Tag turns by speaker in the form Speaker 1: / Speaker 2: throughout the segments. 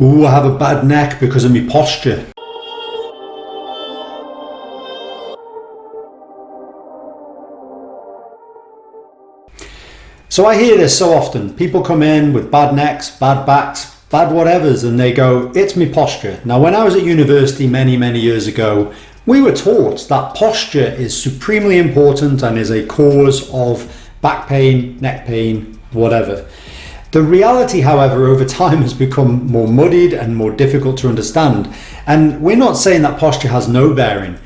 Speaker 1: Ooh, I have a bad neck because of my posture. So I hear this so often. People come in with bad necks, bad backs, bad whatevers, and they go, it's my posture. Now, when I was at university many years ago, we were taught that posture is supremely important and is a cause of back pain, neck pain, whatever. The reality, however, over time has become more muddied and more difficult to understand. And we're not saying that posture has no bearing.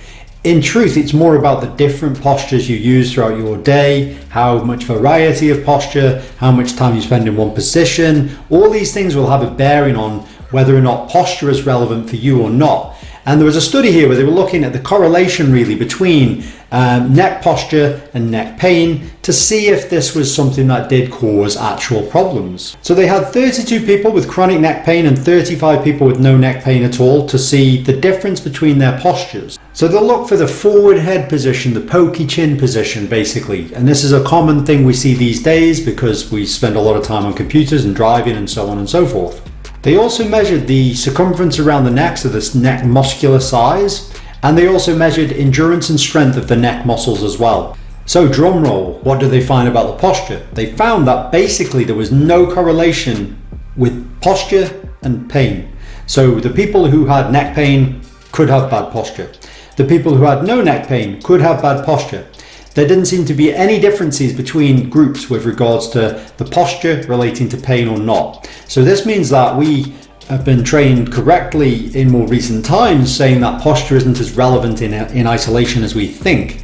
Speaker 1: In truth, it's more about the different postures you use throughout your day, how much variety of posture, how much time you spend in one position. All these things will have a bearing on whether or not posture is relevant for you or not. And there was a study here where they were looking at the correlation really between neck posture and neck pain to see if this was something that did cause actual problems. So they had 32 people with chronic neck pain and 35 people with no neck pain at all to see the difference between their postures. So they'll look for the forward head position, the pokey chin position basically. And this is a common thing we see these days because we spend a lot of time on computers and driving and so on and so forth. They also measured the circumference around the neck, so this neck muscular size, and they also measured endurance and strength of the neck muscles as well. So drum roll, what did they find about the posture? They found that basically there was no correlation with posture and pain. So the people who had neck pain could have bad posture. The people who had no neck pain could have bad posture. There didn't seem to be any differences between groups with regards to the posture relating to pain or not. So this means that we have been trained correctly in more recent times, saying that posture isn't as relevant in isolation as we think.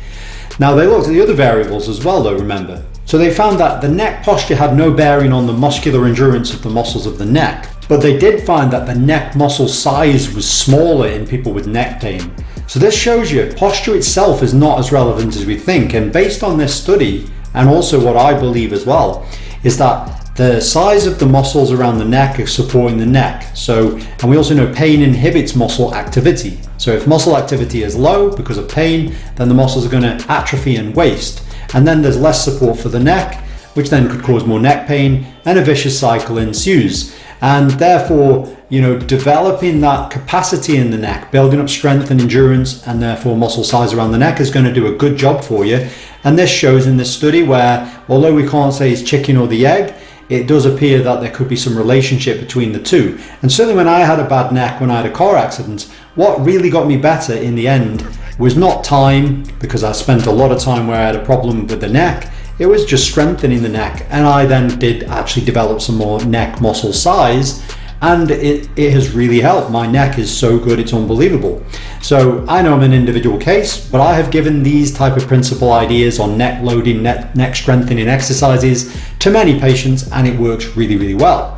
Speaker 1: Now they looked at the other variables as well though, remember. So they found that the neck posture had no bearing on the muscular endurance of the muscles of the neck, but they did find that the neck muscle size was smaller in people with neck pain. So this shows you posture itself is not as relevant as we think. And based on this study, and also what I believe as well, is that the size of the muscles around the neck are supporting the neck. So, and we also know pain inhibits muscle activity. So if muscle activity is low because of pain, then the muscles are going to atrophy and waste. And then there's less support for the neck, which then could cause more neck pain, and a vicious cycle ensues. And therefore, developing that capacity in the neck, building up strength and endurance, and therefore muscle size around the neck is going to do a good job for you. And this shows in this study where, although we can't say it's chicken or the egg, it does appear that there could be some relationship between the two. And certainly when I had a bad neck, when I had a car accident, what really got me better in the end was not time, because I spent a lot of time where I had a problem with the neck. It was just strengthening the neck. And I then did actually develop some more neck muscle size, and it has really helped. My neck is so good, it's unbelievable. So I know I'm an individual case, but I have given these type of principle ideas on neck loading, neck strengthening exercises to many patients, and it works really well.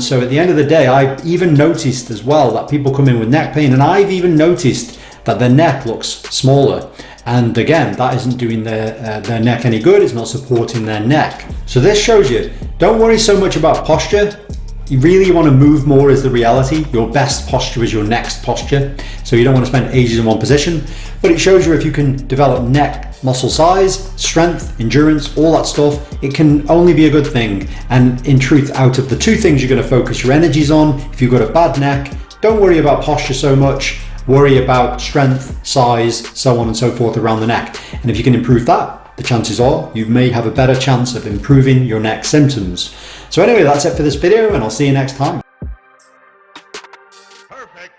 Speaker 1: So at the end of the day, I even noticed as well that people come in with neck pain, and I've even noticed that their neck looks smaller. And again, that isn't doing their neck any good. It's not supporting their neck. So this shows you, don't worry so much about posture. You really want to move more is the reality. Your best posture is your next posture. So you don't want to spend ages in one position, but it shows you if you can develop neck muscle size, strength, endurance, all that stuff, it can only be a good thing. And in truth, out of the two things you're going to focus your energies on, if you've got a bad neck, don't worry about posture so much. Worry about strength, size, so on and so forth around the neck. And if you can improve that, the chances are you may have a better chance of improving your neck symptoms. So anyway, that's it for this video, and I'll see you next time.
Speaker 2: Perfect.